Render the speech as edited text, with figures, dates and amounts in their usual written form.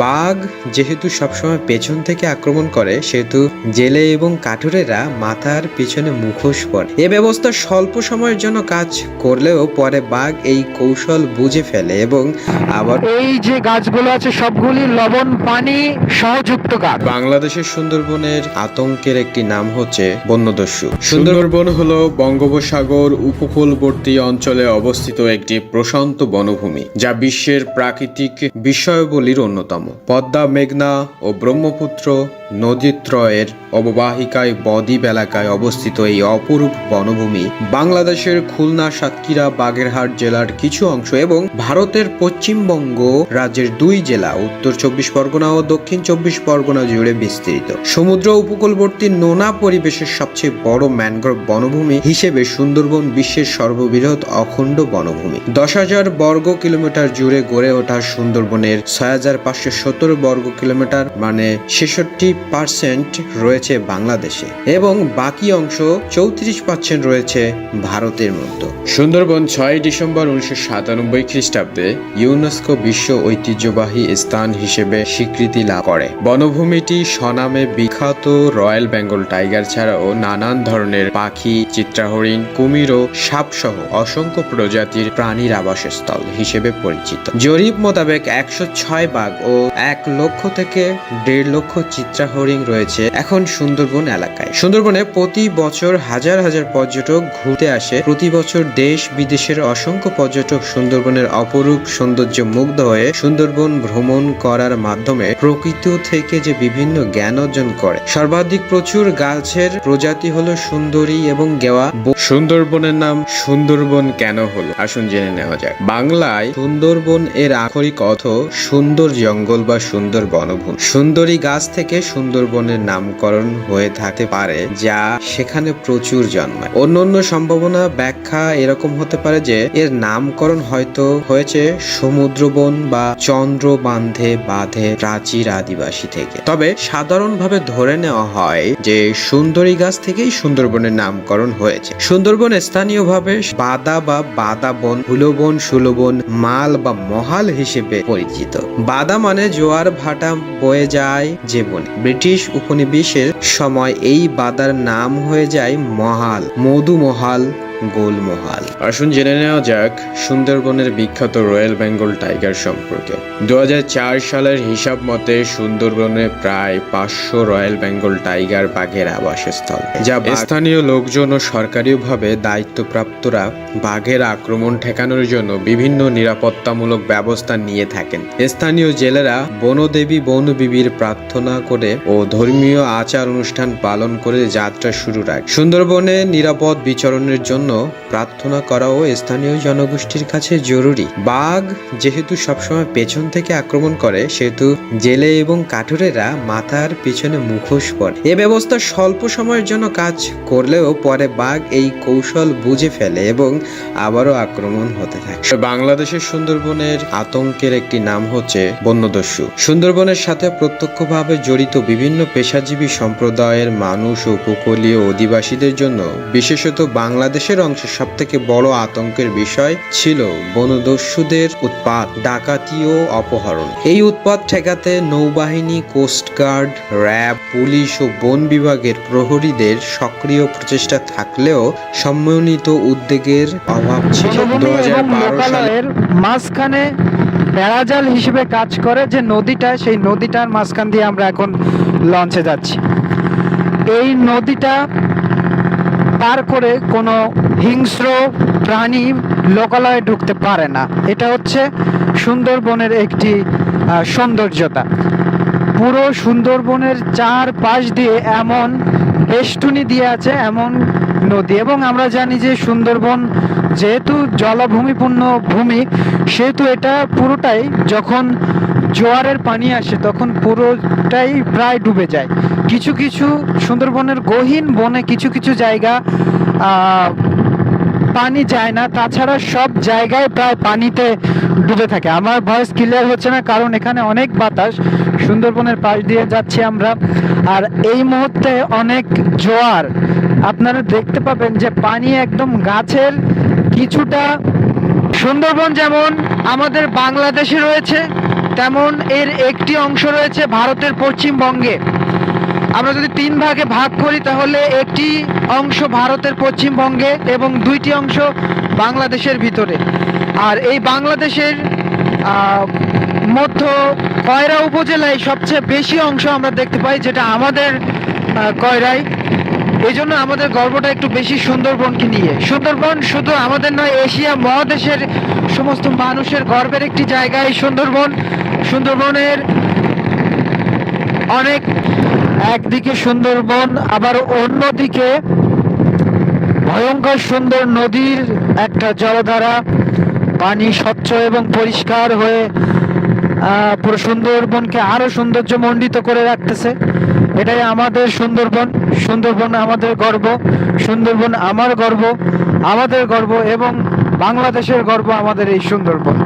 বাঘ যেহেতু সবসময় পেছন থেকে আক্রমণ করে, সেহেতু জেলে এবং কাঠুরেরা মাথার পিছনে মুখোশ পরে। এ ব্যবস্থা স্বল্প সময়ের জন্য কাজ করলেও পরে বাঘ এই কৌশল বুঝে ফেলে এবং আবার এই যে গাছগুলো আছে সবগুলি লবণ পানি সহযুক্ত গাছ। বাংলাদেশের সুন্দরবনের আতঙ্কের একটি নাম হচ্ছে বন্যদস্যু। সুন্দরবন হলো বঙ্গোপসাগর উপকূলবর্তী অঞ্চলে অবস্থিত একটি প্রশান্ত বনভূমি, যা বিশ্বের প্রাকৃতিক বিস্ময়াবলীর অন্যতম। পদ্মা, মেঘনা ও ব্রহ্মপুত্র নদীত্রয়ের অববাহিকায় বদ্বীপ এলাকায় অবস্থিত এই অপরূপ বনভূমি বাংলাদেশের খুলনা, সাতক্ষীরা, বাগেরহাট জেলার কিছু অংশ এবং ভারতের পশ্চিমবঙ্গ রাজ্যের 2 জেলা উত্তর 24 পরগনা ও দক্ষিণ 24 পরগনা জুড়ে বিস্তৃত। সমুদ্র উপকূলবর্তী নোনা পরিবেশের সবচেয়ে বড় ম্যানগ্রোভ বনভূমি হিসেবে সুন্দরবন বিশ্বের সর্ববৃহৎ অখণ্ড বনভূমি। 10,000 বর্গ কিলোমিটার জুড়ে গড়ে ওঠা সুন্দরবনের 6,517 বর্গ কিলোমিটার মানে 66% রয়েছে বাংলাদেশে এবং বাকি অংশ 34% রয়েছে ভারতের মধ্যে। সুন্দরবন 6 ডিসেম্বর 1997 খ্রিস্টাব্দে ইউনেস্কো বিশ্ব ঐতিহ্যবাহী স্থান হিসেবে স্বীকৃতি লাভ করে। বনভূমিটি স্বনামে বিখ্যাত রয়্যাল বেঙ্গল টাইগার ছাড়াও নানান ধরনের পাখি, চিত্রাহরিণ, কুমির ও সাপ সহ অসংখ্য প্রজাতির প্রাণীর আবাসস্থল হিসেবে পরিচিত। জরিপ মোতাবেক 106 বাঘ ও 1 লক্ষ থেকে 1.5 লক্ষ চিত্রাহরিণ রয়েছে এখন সুন্দরবন এলাকায়। সুন্দরবনে প্রতি বছর হাজার হাজার পর্যটক ঘুরতে আসে। প্রতি বছর দেশ বিদেশের অসংখ্য পর্যটক সুন্দরবনের অপরূপ সৌন্দর্য মুগ্ধ হয়ে সুন্দরবন ভ্রমণ করার মাধ্যমে প্রকৃতি থেকে যে বিভিন্ন জ্ঞান অর্জন করে। সর্বাধিক প্রচুর গাছের প্রজাতি হলো সুন্দরী এবং গেওয়া। সুন্দরবনের নাম সুন্দরবন কেন হলো আসুন জেনে নেওয়া যাক। বাংলায় সুন্দরবন এর আক্ষরিক অর্থ সুন্দর জঙ্গল বা সুন্দর বনভূমি। সুন্দরী গাছ থেকে সুন্দরবনের নামকরণ হয়ে থাকতে পারে, যা সেখানে প্রচুর জন্মায়। অন্যান্য সম্ভাবনা ব্যাখ্যা এরকম হতে পারে যে এর নামকরণ হয়তো হয়েছে সমুদ্রবন বা চন্দ্র বাঁধে প্রাচীর আদিবাসী থেকে। তবে সাধারণভাবে ধরে নেওয়া হয় যে সুন্দরী গাছ থেকেই সুন্দরবনের নামকরণ হয়েছে। সুন্দরবন স্থানীয়ভাবে বাদা বা বাদা বন, হুলবন, সুলবন, মাল বা মহাল হিসেবে পরিচিত। বাদা মানে জোয়ার ভাটা বয়ে যায় যে বনে। ব্রিটিশ উপনিবেশের সময় এই বাদার নাম হয়ে যায় মহাল, মধুমহাল, গোলমহাল। আসুন জেনে নেওয়া যাক সুন্দরবনের বিখ্যাত রয়্যাল বেঙ্গল টাইগার সম্পর্কে। 2004 সালের হিসাব মতে সুন্দরবনে প্রায় 500 রয়্যাল বেঙ্গল টাইগার বাঘের আবাসস্থল, যা স্থানীয় লোকজন ও সরকারিভাবে দায়িত্বপ্রাপ্তরা বাঘের আক্রমণ ঠেকানোর জন্য বিভিন্ন নিরাপত্তামূলক ব্যবস্থা নিয়ে থাকেন। স্থানীয় জেলেরা বনদেবী বনবিবির প্রার্থনা করে ও ধর্মীয় আচার অনুষ্ঠান পালন করে যাত্রা শুরু রাখে। সুন্দরবনে নিরাপদ বিচরণের জন্য প্রার্থনা করাও স্থানীয় জনগোষ্ঠীর কাছে জরুরি। বাঘ যেহেতু সবসময় পেছন থেকে আক্রমণ করে, সেহেতু জেলে এবং কাঠুরেরা মাথার পিছনে মুখোশ পরে। এ ব্যবস্থা স্বল্প সময়ের জন্য কাজ করলেও পরে বাঘ এই কৌশল বুঝে ফেলে এবং আবারও আক্রমণ হতে থাকে। বাংলাদেশের সুন্দরবনের আতঙ্কের একটি নাম হচ্ছে বন্যদস্যু। সুন্দরবনের সাথে প্রত্যক্ষভাবে জড়িত বিভিন্ন পেশাজীবী সম্প্রদায়ের মানুষ ও উপকূলীয় অধিবাসীদের জন্য বিশেষত বাংলাদেশের অংশে সবথেকে বড় আতঙ্কের বিষয় ছিল বনদস্যুদের উৎপাত, ডাকাতি ও অপহরণ। এই উৎপাত ঠেকাতে নৌবাহিনী, কোস্টগার্ড, র্যাব, পুলিশ ও বন বিভাগের প্রহরীদের সক্রিয় প্রচেষ্টা থাকলেও সম্মিলিত উদ্যোগের অভাব ছিল। 2012 সালের মাঝখানে বেড়াজাল হিসেবে কাজ করে যে নদীটা, সেই নদীটার মাঝখান দিয়ে আমরা এখন লঞ্চে যাচ্ছি। এই নদীটা পার করে কোনো হিংস্র প্রাণী লোকালয়ে ঢুকতে পারে না। এটা হচ্ছে সুন্দরবনের একটি সৌন্দর্যতা। পুরো সুন্দরবনের 4 পাশ দিয়ে এমন বেষ্টনী দিয়ে আছে এমন নদী, এবং আমরা জানি যে সুন্দরবন যেহেতু জলভূমিপূর্ণ ভূমি, সেহেতু এটা পুরোটাই যখন জোয়ারের পানি আসে তখন পুরোটাই প্রায় ডুবে যায়। কিছু কিছু সুন্দরবনের গহীন বনে কিছু কিছু জায়গা পানি যায় না, তাছাড়া সব জায়গায় প্রায় পানিতে ডুবে থাকে। আমার ভয়েস ক্লিয়ার হচ্ছে না কারণ এখানে অনেক বাতাস। সুন্দরবনের পাশ দিয়ে যাচ্ছি আমরা, আর এই মুহূর্তে অনেক জোয়ার। আপনারা দেখতে পাবেন যে পানি একদম গাছের কিছুটা। সুন্দরবন যেমন আমাদের বাংলাদেশে রয়েছে, তেমন এর একটি অংশ রয়েছে ভারতের পশ্চিমবঙ্গে। আমরা যদি 3 ভাগে ভাগ করি তাহলে একটি অংশ ভারতের পশ্চিমবঙ্গে এবং 2টি অংশ বাংলাদেশের ভিতরে। আর এই বাংলাদেশের মধ্য কয়রা উপজেলায় সবচেয়ে বেশি অংশ আমরা দেখতে পাই, যেটা আমাদের কয়রায়। এই জন্য আমাদের গর্বটা একটু বেশি সুন্দরবনকে নিয়ে। সুন্দরবন শুধু আমাদের নয়, এশিয়া মহাদেশের সমস্ত মানুষের গর্বের একটি জায়গা এই সুন্দরবন। সুন্দরবনের অনেক, একদিকে সুন্দরবন আবার অন্যদিকে ভয়ঙ্কর সুন্দর নদীর একটা জলধারা, পানি স্বচ্ছ এবং পরিষ্কার হয়ে পুরো সুন্দরবনকে আরো সৌন্দর্যমণ্ডিত করে রাখতেছে। এটাই আমাদের সুন্দরবন। সুন্দরবন আমাদের গর্ব, সুন্দরবন আমার গর্ব, আমাদের গর্ব এবং বাংলাদেশের গর্ব আমাদের এই সুন্দরবন।